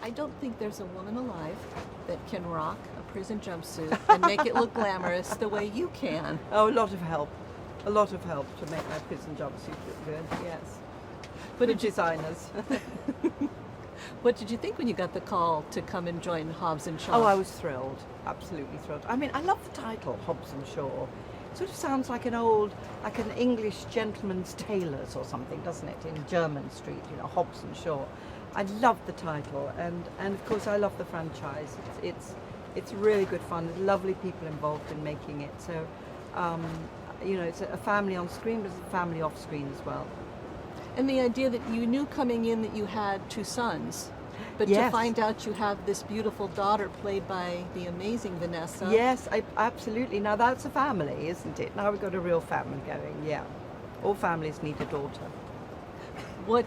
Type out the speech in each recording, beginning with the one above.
I don't think there's a woman alive that can rock a prison jumpsuit and make it look glamorous the way you can. Oh, a lot of help to make my prison jumpsuit look good. Yes, What the did you designers. What did you think when you got the call to come and join Hobbs and Shaw? Oh, I was thrilled, absolutely thrilled. I mean, I love the title, Hobbs and Shaw. It sort of sounds like like an English gentleman's tailors or something, doesn't it? In Jermyn Street, you know, Hobbs and Shaw. I love the title, and of course I love the franchise. It's really good fun. There's lovely people involved in making it. So, you know, it's a family on screen, but it's a family off screen as well. And the idea that you knew coming in that you had two sons, but Yes. to find out you have this beautiful daughter played by the amazing Vanessa. Yes, absolutely. Now that's a family, isn't it? Now we've got a real family going. Yeah, all families need a daughter. What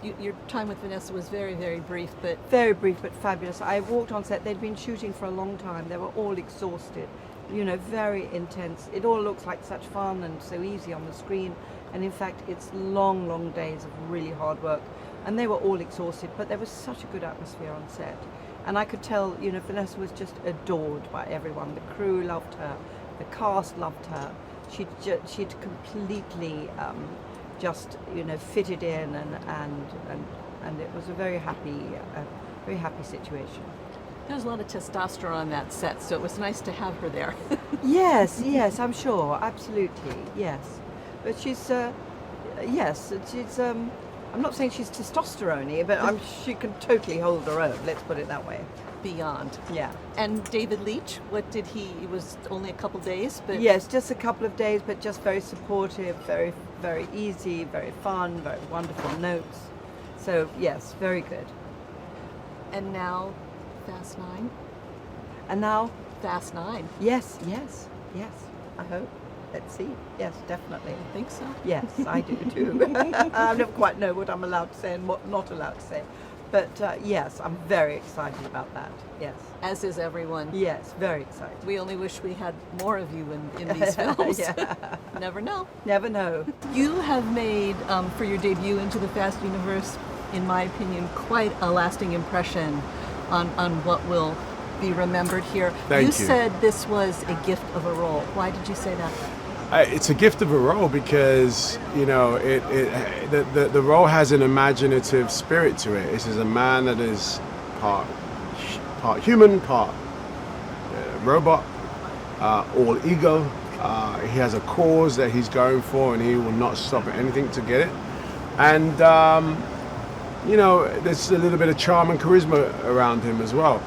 your time with Vanessa was very, very brief, but Very brief but fabulous. I walked on set. They'd been shooting for a long time. They were all exhausted. You know, very intense. It all looks like such fun and so easy on the screen. And in fact, it's long, long days of really hard work. And they were all exhausted, but there was such a good atmosphere on set. And I could tell, you know, Vanessa was just adored by everyone. The crew loved her. The cast loved her. She'd completely just, you know, fitted in, and it was a very happy situation. there was a lot of testosterone on that set, so it was nice to have her there. Yes, I'm sure, absolutely, yes. But she's, I'm not saying she's testosterone-y, but she can totally hold her own, let's put it that way. Beyond. Yeah. And David Leitch, it was only a couple days, but... Yes, just a couple of days, but just very supportive, very, very easy, very fun, very wonderful notes. So, yes, very good. And now, Fast 9? And now? Fast 9. Yes, I hope. Let's see. Yes, definitely. I think so. Yes, I do too. I never quite know what I'm allowed to say and what not allowed to say. But yes, I'm very excited about that. Yes. As is everyone. Yes, very excited. We only wish we had more of you in these films. Yeah. Never know. Never know. You have made, for your debut into the Fast universe, in my opinion, quite a lasting impression on what will be remembered here. Thank you. You said this was a gift of a role. Why did you say that? It's a gift of a role because, you know, the role has an imaginative spirit to it. This is a man that is part human, part robot, all ego. He has a cause that he's going for, and he will not stop at anything to get it. And you know, there's a little bit of charm and charisma around him as well.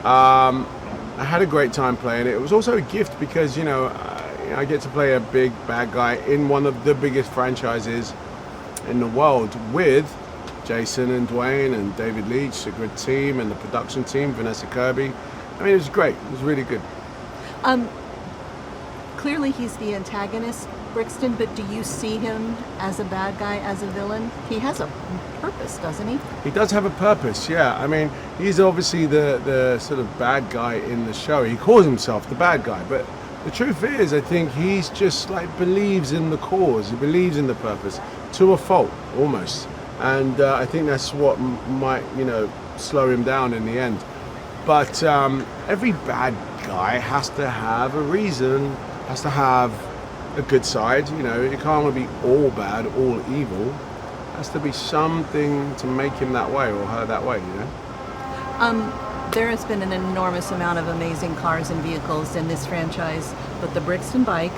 I had a great time playing it. It was also a gift because, you know, I get to play a big bad guy in one of the biggest franchises in the world with Jason and Dwayne and David Leitch, a good team, and the production team, Vanessa Kirby. I mean, it was great. It was really good. Clearly he's the antagonist, Brixton, but do you see him as a bad guy, as a villain? He has a purpose, doesn't he? He does have a purpose, yeah. I mean, he's obviously the sort of bad guy in the show. He calls himself the bad guy, but the truth is, I think he's just like believes in the cause. He believes in the purpose to a fault, almost. And I think that's what might, you know, slow him down in the end. But every bad guy has to have a reason, has to have a good side. You know, it can't be all bad, all evil. It has to be something to make him that way or her that way, you know? There has been an enormous amount of amazing cars and vehicles in this franchise, but the Brixton bike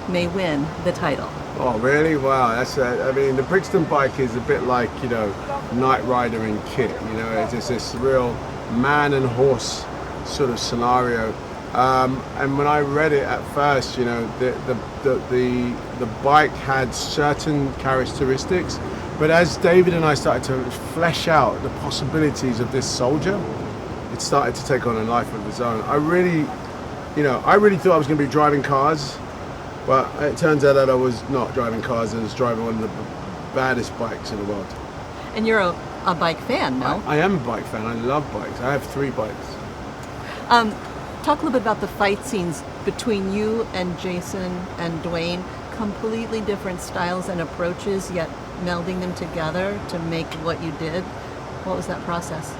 may win the title. Oh, really? Wow, that's I mean, the Brixton bike is a bit like, you know, Knight Rider and Kit. You know, it's just this real man and horse sort of scenario. And when I read it at first, you know, the bike had certain characteristics, but as David and I started to flesh out the possibilities of this soldier, it started to take on a life of its own. I really thought I was going to be driving cars, but it turns out that I was not driving cars. I was driving one of the baddest bikes in the world. And you're a bike fan, no? I am a bike fan. I love bikes. I have 3 bikes. Talk a little bit about the fight scenes between you and Jason and Dwayne. Completely different styles and approaches, yet melding them together to make what you did. What was that process?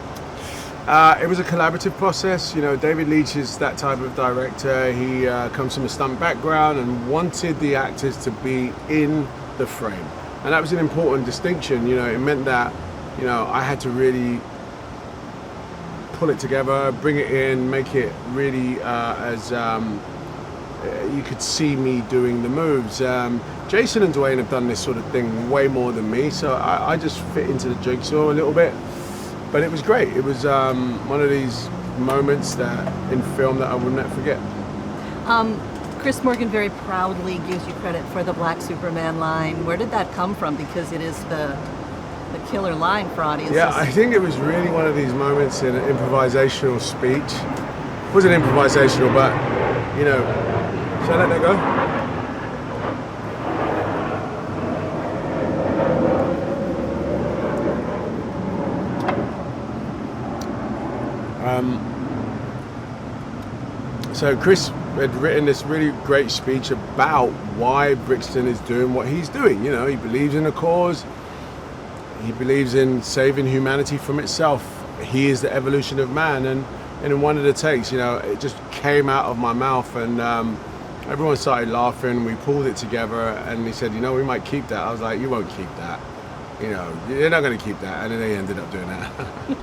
It was a collaborative process. You know, David Leitch is that type of director. He comes from a stunt background and wanted the actors to be in the frame. And that was an important distinction. You know, it meant that, you know, I had to really pull it together, bring it in, make it really as you could see me doing the moves. Jason and Dwayne have done this sort of thing way more than me, so I just fit into the jigsaw a little bit. But it was great. It was one of these moments that in film that I will never forget. Chris Morgan very proudly gives you credit for the Black Superman line. Where did that come from? Because it is the killer line for audiences. Yeah, I think it was really one of these moments in an improvisational speech. It wasn't improvisational, but, you know, should I let that go? So Chris had written this really great speech about why Brixton is doing what he's doing. You know, he believes in a cause. He believes in saving humanity from itself. He is the evolution of man. And in one of the takes, you know, it just came out of my mouth and everyone started laughing. We pulled it together and he said, you know, we might keep that. I was like, you won't keep that. You know, you're not going to keep that. And then they ended up doing that.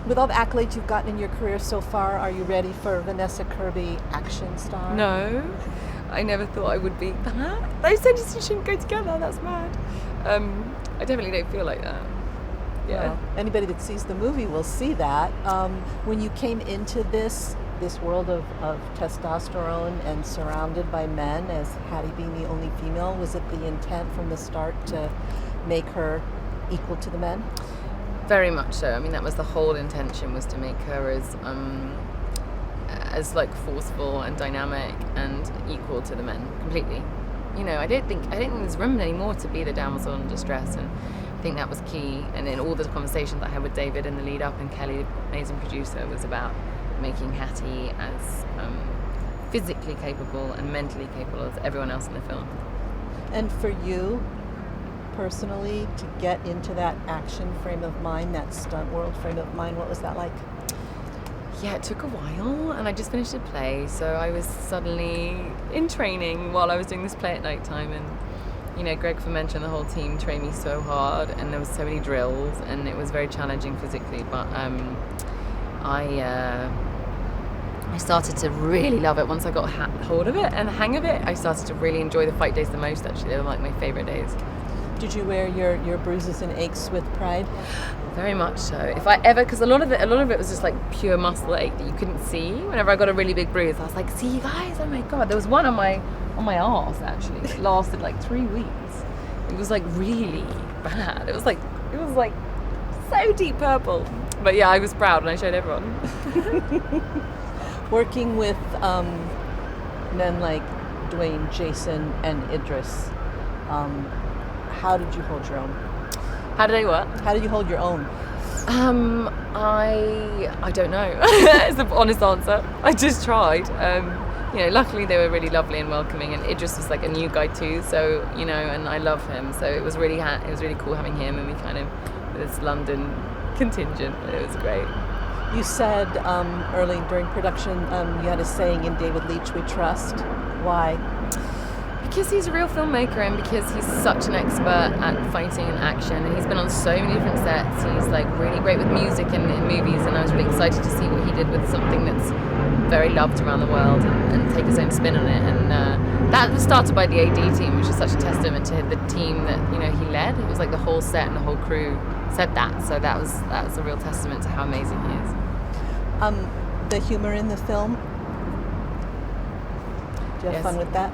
With all the accolades you've gotten in your career so far, are you ready for Vanessa Kirby action star? No, I never thought I would be that. Those sentences shouldn't go together, that's mad. I definitely don't feel like that. Yeah. Well, anybody that sees the movie will see that. When you came into this world of testosterone and surrounded by men, as Hattie being the only female, was it the intent from the start to make her equal to the men? Very much so. I mean, that was the whole intention, was to make her as like forceful and dynamic and equal to the men completely. You know, I don't think there's room anymore to be the damsel in distress, and I think that was key. And in all the conversations I had with David in the lead up, and Kelly, amazing producer, was about making Hattie as physically capable and mentally capable as everyone else in the film. And for you personally, to get into that action frame of mind, that stunt world frame of mind, what was that like? Yeah, it took a while, and I just finished a play, so I was suddenly in training while I was doing this play at night time. And you know, Greg Fermentor and the whole team trained me so hard, and there was so many drills, and it was very challenging physically, but I started to really love it once I got hold of it and the hang of it. I started to really enjoy the fight days the most, actually. They were like my favorite days. Did you wear your bruises and aches with pride? Very much so. If I ever, because a lot of it was just like pure muscle ache that you couldn't see. Whenever I got a really big bruise, I was like, "See, you guys! Oh my god!" There was one on my arse actually. It lasted like 3 weeks. It was like really bad. It was like so deep purple. But yeah, I was proud and I showed everyone. Working with men like Dwayne, Jason, and Idris. How did you hold your own? How did I what? How did you hold your own? I don't know. It's the honest answer. I just tried. You know, luckily they were really lovely and welcoming, and Idris was like a new guy too. So you know, and I love him. So it was really cool having him, and we kind of this London contingent. It was great. You said early during production you had a saying, "In David Leitch we trust." Why? Because he's a real filmmaker, and because he's such an expert at fighting and action, and he's been on so many different sets. He's like really great with music and in movies, and I was really excited to see what he did with something that's very loved around the world and take his own spin on it. And that was started by the AD team, which is such a testament to the team that he led. It was like the whole set and the whole crew said that, so that was a real testament to how amazing he is. The humor in the film. Do you have fun with that?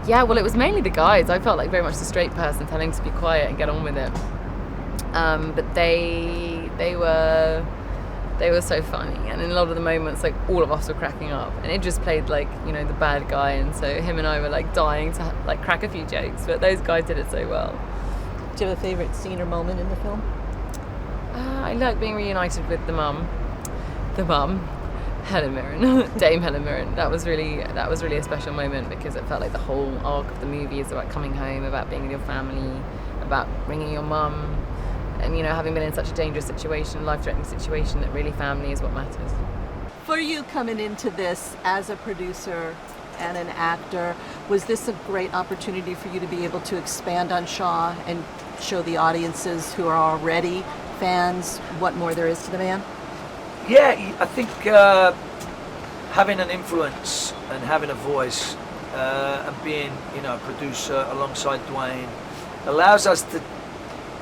Yeah, well, it was mainly the guys. I felt like very much the straight person telling to be quiet and get on with it. But they were so funny, and in a lot of the moments, like all of us were cracking up. And it just played like the bad guy, and so him and I were like dying to like crack a few jokes. But those guys did it so well. Do you have a favorite scene or moment in the film? I like being reunited with the mum, Helen Mirren, Dame Helen Mirren. That was really a special moment, because it felt like the whole arc of the movie is about coming home, about being with your family, about ringing your mum, and having been in such a dangerous situation, life-threatening situation, that really family is what matters. For you coming into this as a producer and an actor, was this a great opportunity for you to be able to expand on Shaw and show the audiences who are already fans what more there is to the man? Yeah, I think having an influence and having a voice and being, a producer alongside Dwayne allows us to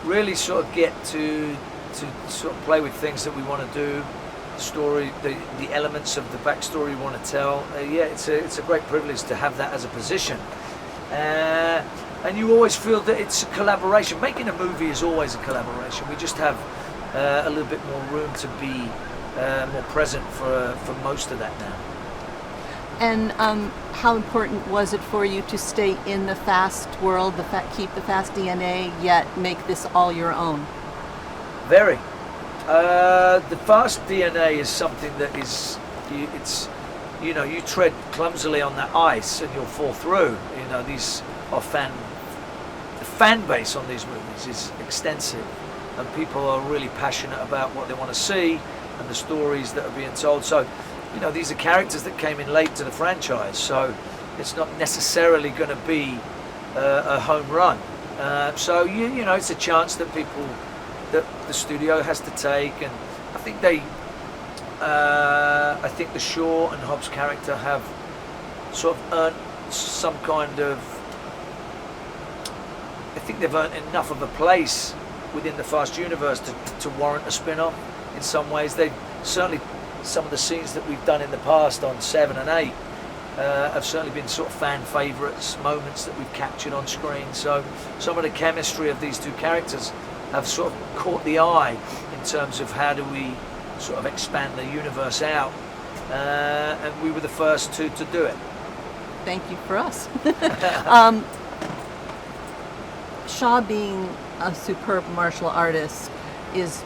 really sort of get to sort of play with things that we want to do, the story, the elements of the backstory we want to tell. It's a great privilege to have that as a position. And you always feel that it's a collaboration. Making a movie is always a collaboration. We just have a little bit more room to be more present for most of that now. And how important was it for you to stay in the fast world, keep the fast DNA, yet make this all your own? Very. The fast DNA is something that is, you tread clumsily on that ice and you'll fall through. These are the fan base on these movies is extensive, and people are really passionate about what they want to see and the stories that are being told. So, these are characters that came in late to the franchise, so it's not necessarily going to be a home run. So it's a chance that that the studio has to take, and I think I think the Shaw and Hobbs character have sort of earned some kind of, I think they've earned enough of a place within the Fast universe to warrant a spin-off. In some ways, they certainly, some of the scenes that we've done in the past on 7 and 8 have certainly been sort of fan favourites, moments that we've captured on screen. So some of the chemistry of these two characters have sort of caught the eye in terms of how do we sort of expand the universe out, and we were the first to do it. Thank you for us. Shaw being a superb martial artist is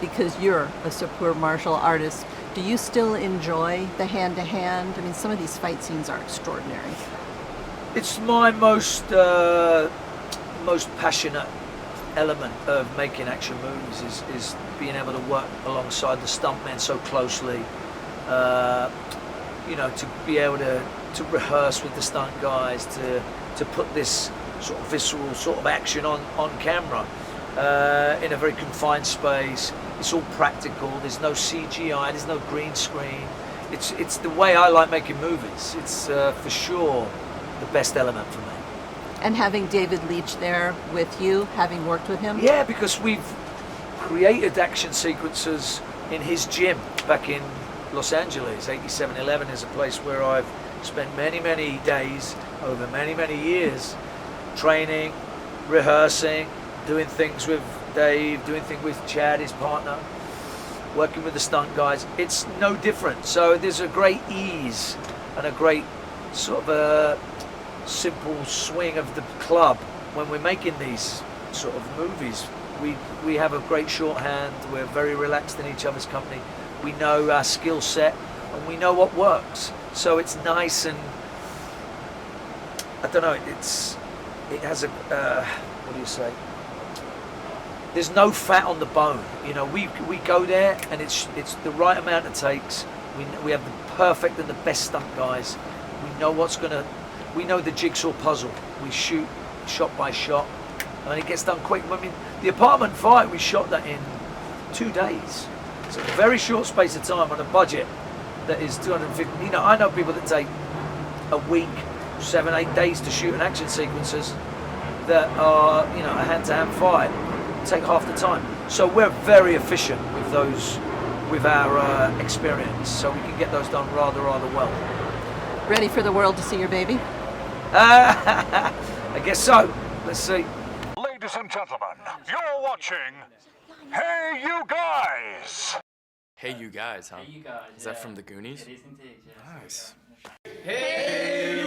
because you're a superb martial artist. Do you still enjoy the hand-to-hand? I mean, some of these fight scenes are extraordinary. It's my most passionate element of making action movies is being able to work alongside the stuntmen so closely. To be able to rehearse with the stunt guys, to put this sort of visceral sort of action on camera in a very confined space. It's all practical. There's no CGI. There's no green screen. It's the way I like making movies. It's for sure the best element for me. And having David Leitch there with you, having worked with him? Yeah, because we've created action sequences in his gym back in Los Angeles. 8711 is a place where I've spent many, many days over many, many years training, rehearsing, doing things with Dave, doing things with Chad, his partner, working with the stunt guys. It's no different. So there's a great ease and a great sort of a simple swing of the club when we're making these sort of movies. We have a great shorthand. We're very relaxed in each other's company. We know our skill set and we know what works. So it's nice, and I don't know. It has a what do you say? There's no fat on the bone. We go there and it's the right amount of takes. We have the perfect and the best stunt guys. We know we know the jigsaw puzzle. We shoot shot by shot, and it gets done quick. I mean, the apartment fight, we shot that in 2 days. It's a very short space of time on a budget that is 250. I know people that take a week, 7, 8 days to shoot an action sequences that are, a hand-to-hand fight. Take half the time. So we're very efficient with our experience. So we can get those done rather well. Ready for the world to see your baby? I guess so. Let's see. Ladies and gentlemen, you're watching Hey You Guys! Hey You Guys, huh? Hey, you guys. Is that from the Goonies? It is indeed, yes. Nice. Hey